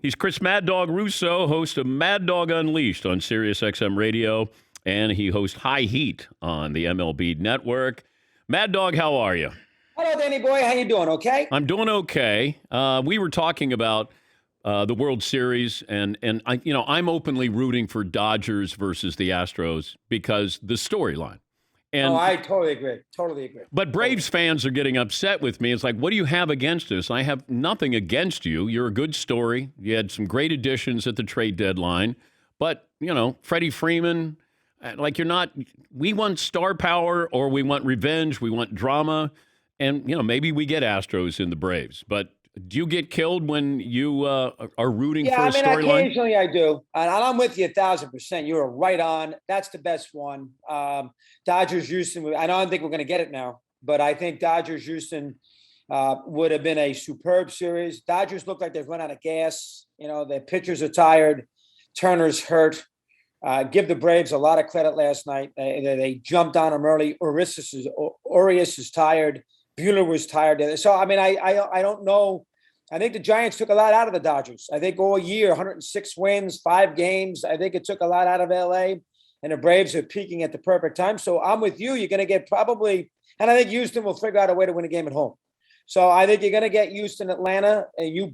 He's Chris Mad Dog Russo, host of Mad Dog Unleashed on Sirius XM Radio, and he hosts High Heat on the MLB Network. Mad Dog, how are you? Hello, Danny boy. How you doing? Okay. I'm doing okay. We were talking about the World Series, and I'm openly rooting for Dodgers versus the Astros because the storyline. And, I totally agree. Totally agree. But Braves fans are getting upset with me. It's like, what do you have against us? I have nothing against you. You're a good story. You had some great additions at the trade deadline. But, Freddie Freeman, you're not – we want star power or we want revenge. We want drama. And, maybe we get Astros in the Braves. But do you get killed when you are rooting for a storyline? Occasionally I do. And I'm with you 1,000%. You're right on. That's the best one. Dodgers Houston. I don't think we're going to get it now, but I think Dodgers Houston would have been a superb series. Dodgers look like they've run out of gas. Their pitchers are tired. Turner's hurt. Give the Braves a lot of credit last night. They jumped on them early. Urias is tired. Buehler was tired. So, I don't know. I think the Giants took a lot out of the Dodgers. I think all year, 106 wins, 5 games. I think it took a lot out of L.A., and the Braves are peaking at the perfect time. So I'm with you. You're going to get probably – and I think Houston will figure out a way to win a game at home. So I think you're going to get Houston, Atlanta. And you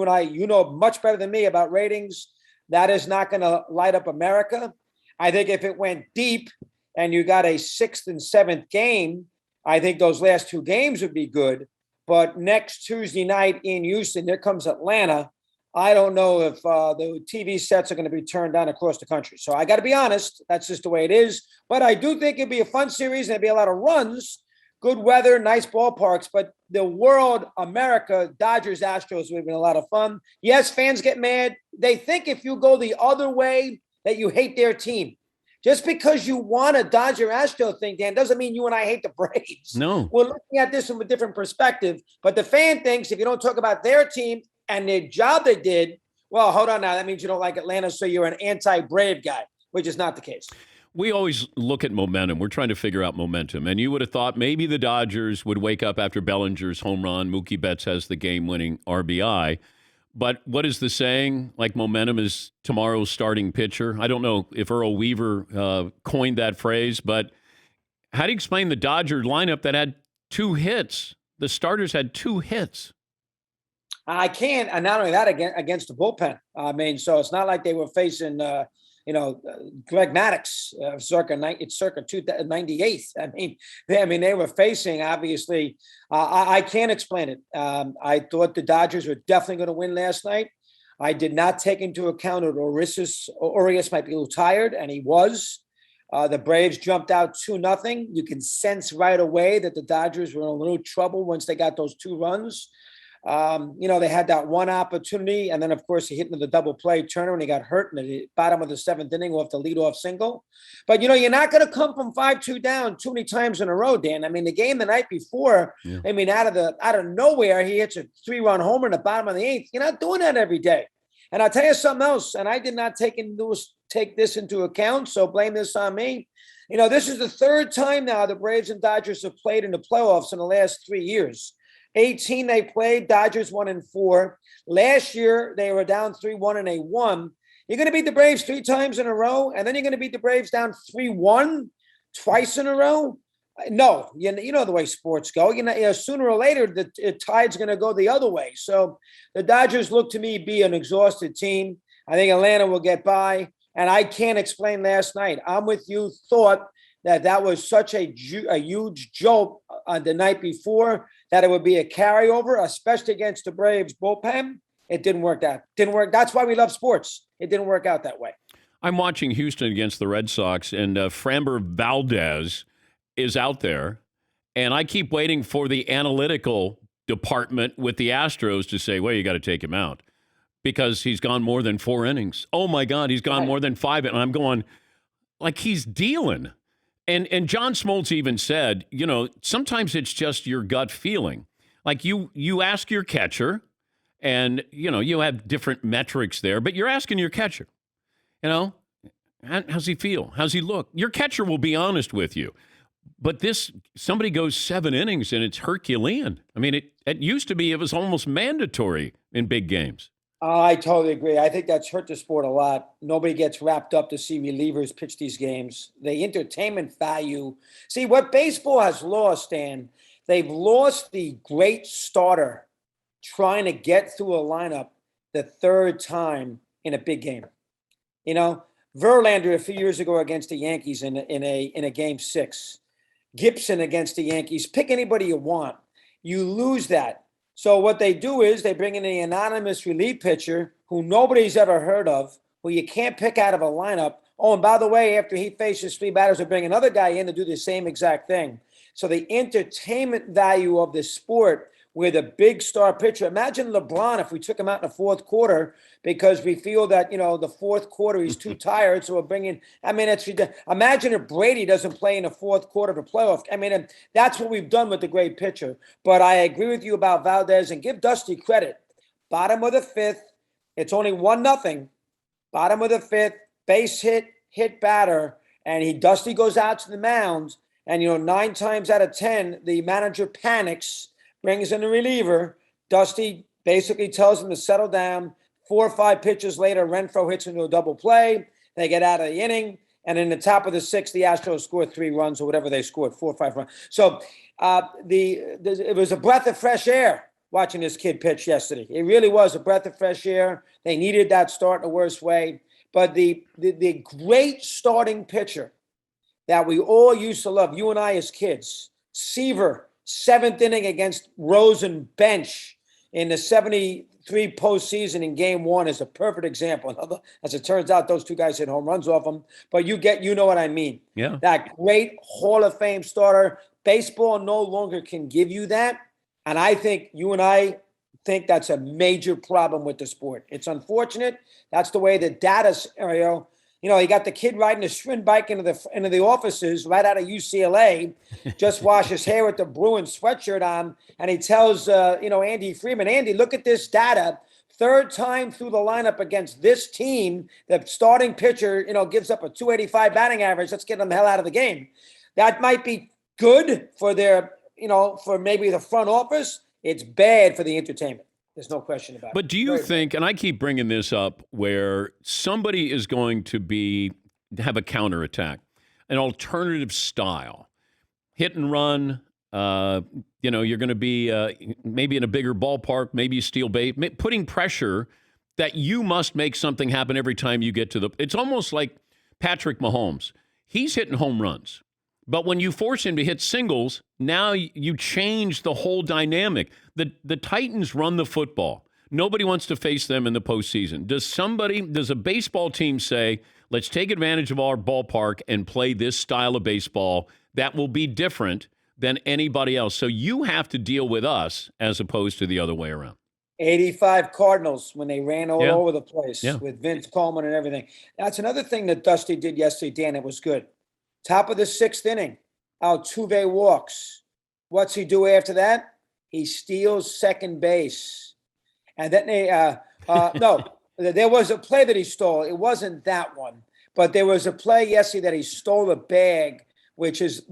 and I, know much better than me about ratings. That is not going to light up America. I think if it went deep and you got a 6th and 7th game, I think those last 2 games would be good. But next Tuesday night in Houston, there comes Atlanta. I don't know if the TV sets are going to be turned on across the country. So I got to be honest, that's just the way it is. But I do think it'd be a fun series and there'd be a lot of runs, good weather, nice ballparks. But the world, America, Dodgers, Astros would have been a lot of fun. Yes, fans get mad. They think if you go the other way that you hate their team. Just because you want a Dodger Astro thing, Dan, doesn't mean you and I hate the Braves. No. We're looking at this from a different perspective. But the fan thinks if you don't talk about their team and the job they did, well, hold on now. That means you don't like Atlanta, so you're an anti-Brave guy, which is not the case. We always look at momentum. We're trying to figure out momentum. And you would have thought maybe the Dodgers would wake up after Bellinger's home run. Mookie Betts has the game-winning RBI. But what is the saying? Like momentum is tomorrow's starting pitcher. I don't know if Earl Weaver coined that phrase, but how do you explain the Dodger lineup that had 2 hits? The starters had 2 hits. I can't. And not only that, against the bullpen. So it's not like they were facing, Greg Maddux, circa 98. They were facing, obviously, I can't explain it. I thought the Dodgers were definitely going to win last night. I did not take into account that Urias might be a little tired, and he was. The Braves jumped out 2-0. You can sense right away that the Dodgers were in a little trouble once they got those 2 runs. They had that one opportunity, and then, of course, he hit into the double play Turner, and he got hurt in the bottom of the 7th inning off the leadoff single. But, you're not going to come from 5-2 down too many times in a row, Dan. The game the night before, out of nowhere, he hits a 3-run homer in the bottom of the 8th. You're not doing that every day. And I'll tell you something else, and I did not take this into account, so blame this on me. This is the 3rd time now the Braves and Dodgers have played in the playoffs in the last 3 years. 18 they played, Dodgers 1-4. Last year, they were down 3-1 and they won. You're going to beat the Braves 3 times in a row, and then you're going to beat the Braves down 3-1 twice in a row? No, you know the way sports go. Sooner or later, the tide's going to go the other way. So the Dodgers look to me be an exhausted team. I think Atlanta will get by, and I can't explain last night. I'm with you, thought that was such a huge jolt the night before, that it would be a carryover, especially against the Braves bullpen. It didn't work out. Didn't work. That's why we love sports. It didn't work out that way. I'm watching Houston against the Red Sox, and Framber Valdez is out there, and I keep waiting for the analytical department with the Astros to say, well, you got to take him out because he's gone more than 4 innings. Oh, my God, he's gone more than 5. And I'm going, like, he's dealing. And John Smoltz even said, sometimes it's just your gut feeling. Like you ask your catcher, and, you have different metrics there, but you're asking your catcher, how's he feel? How's he look? Your catcher will be honest with you. But somebody goes 7 innings, and it's Herculean. It used to be, it was almost mandatory in big games. I totally agree. I think that's hurt the sport a lot. Nobody gets wrapped up to see relievers pitch these games. The entertainment value. See, what baseball has lost, Dan, they've lost the great starter trying to get through a lineup the third time in a big game. You know, Verlander a few years ago against the Yankees in a game six. Gibson against the Yankees. Pick anybody you want. You lose that. So what they do is they bring in an anonymous relief pitcher who nobody's ever heard of, who you can't pick out of a lineup. Oh, and by the way, after he faces three batters, they bring another guy in to do the same exact thing. So the entertainment value of this sport with a big star pitcher. Imagine LeBron if we took him out in the fourth quarter because we feel that, the fourth quarter he's too tired. So we're bringing, imagine if Brady doesn't play in the fourth quarter of a playoff. That's what we've done with the great pitcher. But I agree with you about Valdez and give Dusty credit. Bottom of the fifth, it's only 1-0. Bottom of the fifth, base hit batter. And Dusty goes out to the mound. And, 9 times out of 10, the manager panics, brings in a reliever. Dusty basically tells him to settle down. 4 or 5 pitches later, Renfroe hits into a double play. They get out of the inning. And in the top of the sixth, the Astros scored 3 runs or whatever they scored, 4 or 5 runs. So it was a breath of fresh air watching this kid pitch yesterday. It really was a breath of fresh air. They needed that start in the worst way. But the great starting pitcher that we all used to love, you and I as kids, Seaver, 7th inning against Rosen bench in the 73 postseason in game 1 is a perfect example. As it turns out, those 2 guys hit home runs off him, but you know what I mean. Yeah. That great Hall of Fame starter. Baseball no longer can give you that. And I think you and I think that's a major problem with the sport. It's unfortunate. That's the way the data scenario. You got the kid riding a Schwinn bike into the offices right out of UCLA, just wash his hair with the Bruins sweatshirt on, and he tells Andy Freeman, Andy, look at this data. 3rd time through the lineup against this team, the starting pitcher, gives up a 285 batting average. Let's get them the hell out of the game. That might be good for their, for maybe the front office. It's bad for the entertainment. There's no question about it. But do you think, and I keep bringing this up, where somebody is going to have a counterattack, an alternative style, hit and run, you're going to be maybe in a bigger ballpark, maybe steal base, putting pressure that you must make something happen every time you get to it's almost like Patrick Mahomes. He's hitting home runs. But when you force him to hit singles, now you change the whole dynamic. The Titans run the football. Nobody wants to face them in the postseason. Does a baseball team say, let's take advantage of our ballpark and play this style of baseball that will be different than anybody else? So you have to deal with us as opposed to the other way around. 85 Cardinals when they ran all over the place with Vince Coleman and everything. That's another thing that Dusty did yesterday, Dan. It was good. Top of the 6th inning, Altuve walks. What's he do after that? He steals second base. And then there was a play that he stole. It wasn't that one. But there was a play yesterday that he stole a bag, which was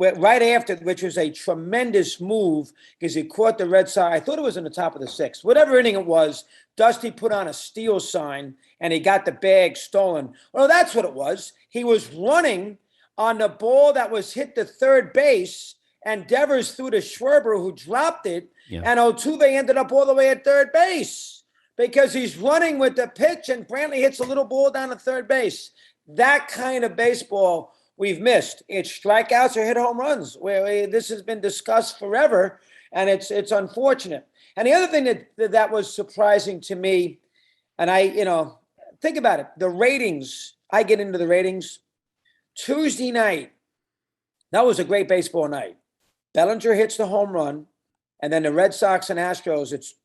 a tremendous move because he caught the Red Sox. I thought it was in the top of the 6th. Whatever inning it was, Dusty put on a steal sign, and he got the bag stolen. Well, that's what it was. He was running on the ball that was hit to third base, and Devers threw to Schwarber, who dropped it, and Altuve ended up all the way at third base because he's running with the pitch, and Brantley hits a little ball down to third base. That kind of baseball we've missed. It's strikeouts or hit home runs. This has been discussed forever, and it's unfortunate. And the other thing that was surprising to me, and think about it, the ratings, I get into the ratings. Tuesday night, that was a great baseball night. Bellinger hits the home run, and then the Red Sox and Astros, it's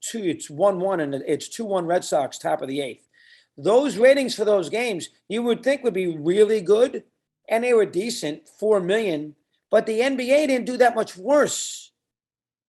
1-1, and it's 2-1 Red Sox, top of the 8th. Those ratings for those games, you would think would be really good, and they were decent, 4 million, but the NBA didn't do that much worse.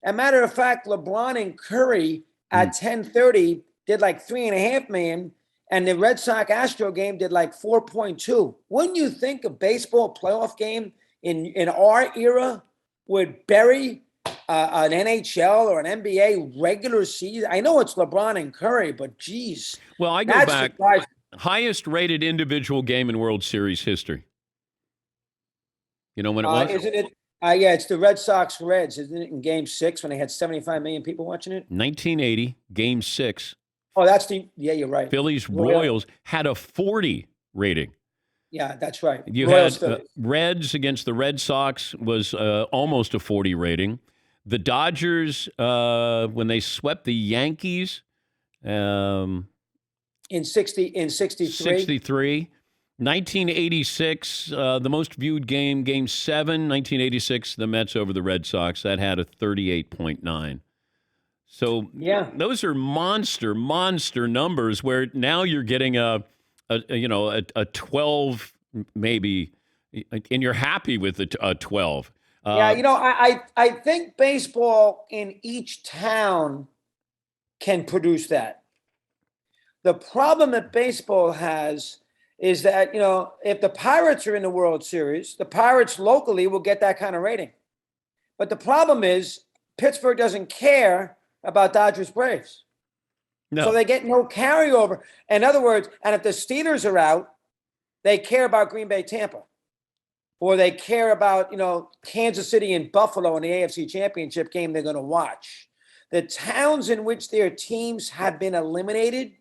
As a matter of fact, LeBron and Curry at 10:30 did like 3.5 million. And the Red Sox Astro game did like 4.2. Wouldn't you think a baseball playoff game in our era would bury an NHL or an NBA regular season. I know it's LeBron and Curry, but geez, Well, I go that's back. surprising. Highest rated individual game in World Series history. You know when it was? Isn't it? Yeah, it's the Red Sox Reds, isn't it? In Game 6 when they had 75 million people watching it. 1980, Game 6. Oh, that's yeah, you're right. Phillies Royals had a 40 rating. Yeah, that's right. You Royals, had Reds against the Red Sox was almost a 40 rating. The Dodgers, when they swept the Yankees, in 63. 63. 1986, the most viewed game, Game 7, 1986, the Mets over the Red Sox. That had a 38.9. So yeah, those are monster numbers where now you're getting a 12 maybe, and you're happy with a 12. Yeah, I think baseball in each town can produce that. The problem that baseball has is that, if the Pirates are in the World Series, the Pirates locally will get that kind of rating. But the problem is Pittsburgh doesn't care about Dodgers Braves. No. So they get no carryover. In other words, and if the Steelers are out, they care about Green Bay, Tampa. Or they care about, Kansas City and Buffalo in the AFC Championship game they're going to watch. The towns in which their teams have been eliminated,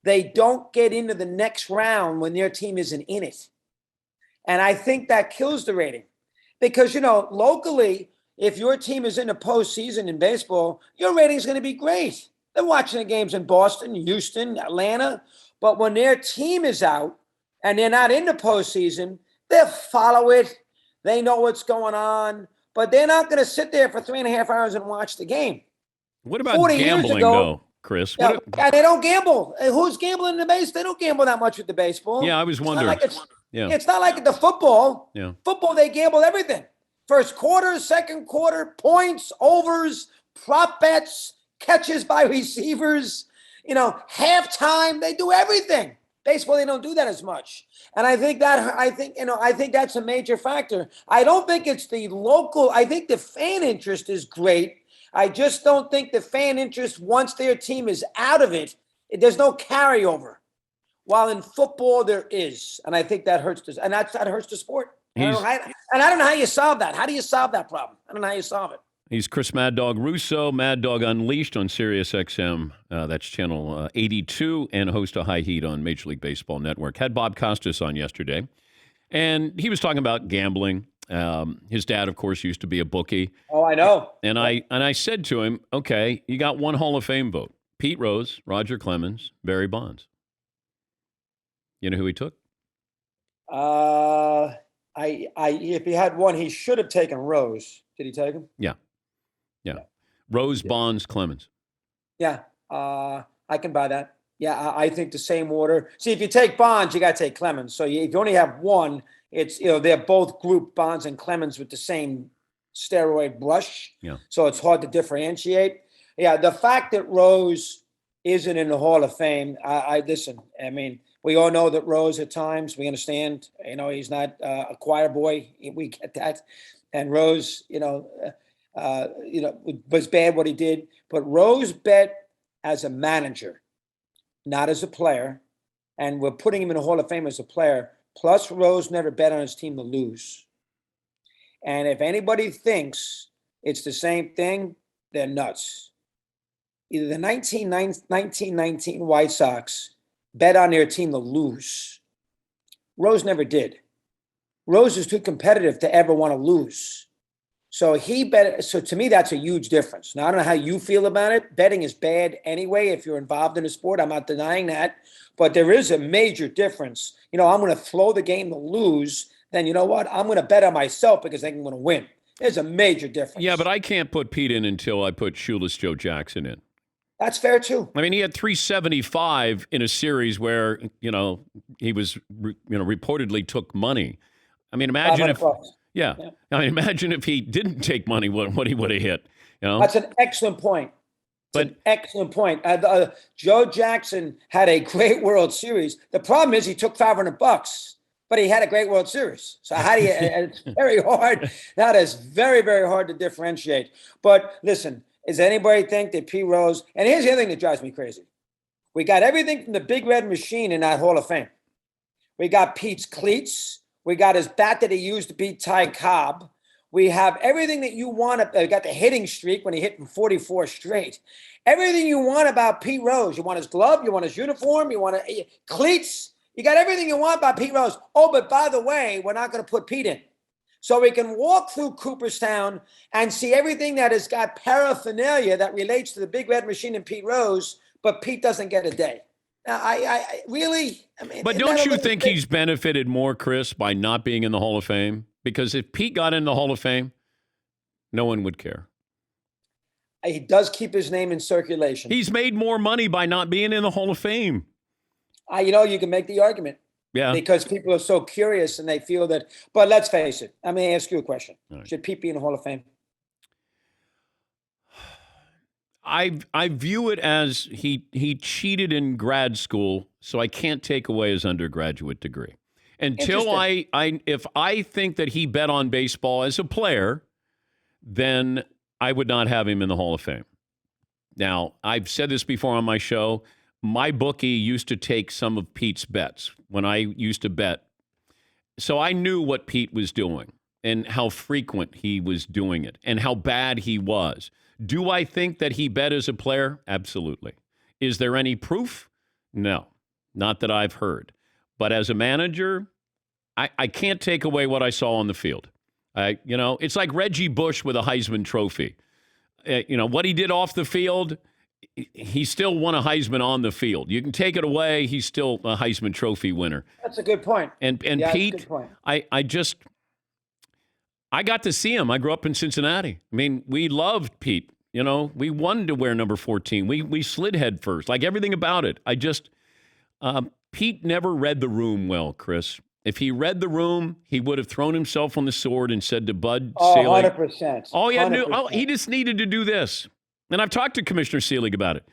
they don't get into the next round when their team isn't in it. And I think that kills the rating. Because, locally, if your team is in the postseason in baseball, your rating is going to be great. They're watching the games in Boston, Houston, Atlanta. But when their team is out and they're not in the postseason, they'll follow it. They know what's going on. But they're not going to sit there for 3.5 hours and watch the game. What about gambling, though, Chris? Yeah, they don't gamble. Who's gambling in the base? They don't gamble that much with the baseball. Yeah, I was wondering. It's not like the football. Yeah. Football, they gamble everything. First quarter, second quarter, points, overs, prop bets, catches by receivers, halftime. They do everything. Baseball, they don't do that as much. And I think that's a major factor. I don't think it's the local. I think the fan interest is great. I just don't think the fan interest, once their team is out of it, there's no carryover. While in football, there is. And I think that hurts that hurts the sport. I don't know how you solve that. How do you solve that problem? I don't know how you solve it. He's Chris Mad Dog Russo, Mad Dog Unleashed on Sirius XM. That's channel 82, and host of High Heat on Major League Baseball Network. Had Bob Costas on yesterday, and he was talking about gambling. His dad, of course, used to be a bookie. Oh, I know. And I said to him, okay, you got one Hall of Fame vote. Pete Rose, Roger Clemens, Barry Bonds. You know who he took? If he had one, he should have taken Rose. Did he take him? Yeah. Rose, Bonds, Clemens. Yeah, I can buy that. Yeah, I think the same order. See, if you take Bonds, you got to take Clemens. So if you only have one, it's they're both grouped, Bonds and Clemens, with the same steroid brush. Yeah. So it's hard to differentiate. Yeah, the fact that Rose isn't in the Hall of Fame, I listen. I mean, we all know that Rose at times, we understand. He's not a choir boy. We get that. And Rose, was bad what he did. But Rose bet as a manager, not as a player. And we're putting him in the Hall of Fame as a player. Plus, Rose never bet on his team to lose. And if anybody thinks it's the same thing, they're nuts. Either the 1919 White Sox bet on their team to lose. Rose never did. Rose is too competitive to ever want to lose. So he bet. So to me, that's a huge difference. Now, I don't know how you feel about it. Betting is bad anyway if you're involved in a sport. I'm not denying that. But there is a major difference. I'm going to throw the game to lose. Then you know what? I'm going to bet on myself because I'm going to win. There's a major difference. Yeah, but I can't put Pete in until I put Shoeless Joe Jackson in. That's fair, too. I mean, he had 375 in a series where, he was, reportedly took money. I mean, imagine if, yeah. I mean, imagine if he didn't take money, what he would have hit. That's an excellent point. Excellent point. Joe Jackson had a great World Series. The problem is he took $500. but he had a great World Series. So how do you? It's very hard. That is very, very hard to differentiate. But listen, does anybody think that Pete Rose? And here's the other thing that drives me crazy: we got everything from the Big Red Machine in that Hall of Fame. We got Pete's cleats. We got his bat that he used to beat Ty Cobb. We have everything that you want. We got the hitting streak when he hit in 44 straight. Everything you want about Pete Rose. You want his glove. You want his uniform. You want cleats. You got everything you want about Pete Rose. Oh, but by the way, we're not going to put Pete in. So we can walk through Cooperstown and see everything that has got paraphernalia that relates to the Big Red Machine and Pete Rose, but Pete doesn't get a day. Now, I really, I mean. But don't you think he's benefited more, Chris, by not being in the Hall of Fame? Because if Pete got in the Hall of Fame, no one would care. He does keep his name in circulation. He's made more money by not being in the Hall of Fame. You can make the argument. Yeah. Because people are so curious and they feel that. But let's face it. I'm going to ask you a question. Right. Should Pete be in the Hall of Fame? I view it as he cheated in grad school, so I can't take away his undergraduate degree. Until if I think that he bet on baseball as a player, then I would not have him in the Hall of Fame. Now, I've said this before on my show. My bookie used to take some of Pete's bets when I used to bet. So I knew what Pete was doing and how frequent he was doing it and how bad he was. Do I think that he bet as a player? Absolutely. Is there any proof? No, not that I've heard. But as a manager, I can't take away what I saw on the field. It's like Reggie Bush with a Heisman Trophy. What he did off the field, he still won a Heisman on the field. You can take it away, he's still a Heisman Trophy winner. That's a good point. And yeah, Pete, that's a good point. I got to see him. I grew up in Cincinnati. I mean, we loved Pete. We wanted to wear number 14. We slid head first, like everything about it. Pete never read the room well, Chris. If he read the room, he would have thrown himself on the sword and said to Bud Selig, 100%. All he had to do, he just needed to do this. And I've talked to Commissioner Selig about it.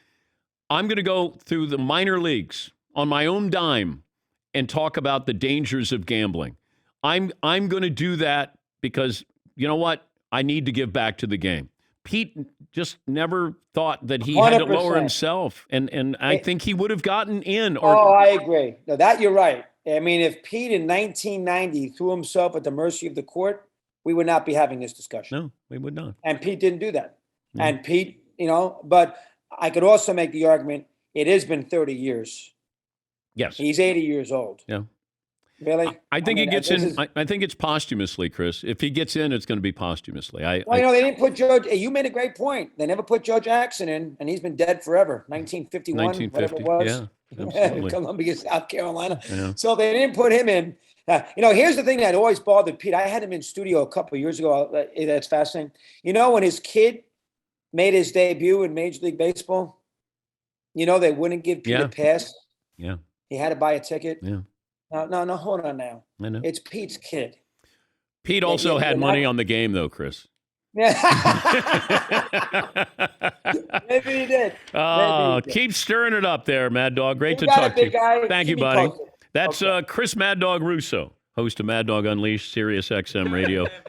I'm going to go through the minor leagues on my own dime and talk about the dangers of gambling. I'm going to do that because, you know what? I need to give back to the game. Pete just never thought that he 100%. Had to lower himself. And I think he would have gotten in. I agree. No, that you're right. I mean, if Pete in 1990 threw himself at the mercy of the court, we would not be having this discussion. No, we would not. And Pete didn't do that. Yeah. And Pete, but I could also make the argument, it has been 30 years. Yes. He's 80 years old. Yeah. Really? I think he gets in. I think it's posthumously, Chris. If he gets in, it's going to be posthumously. They didn't put Joe. You made a great point. They never put Joe Jackson in, and he's been dead forever. 1951, 1950, whatever it was. Yeah, absolutely. Columbia, South Carolina. Yeah. So they didn't put him in. Here's the thing that always bothered Pete. I had him in studio a couple of years ago. That's fascinating. When his kid made his debut in Major League Baseball, they wouldn't give Pete a pass. Yeah. He had to buy a ticket. Yeah. No, hold on now. I know. It's Pete's kid. Pete also had money on the game, though, Chris. Yeah. Maybe he did. Keep stirring it up there, Mad Dog. Great to talk to you. Thank you, buddy. That's Chris Mad Dog Russo, host of Mad Dog Unleashed, Sirius XM Radio.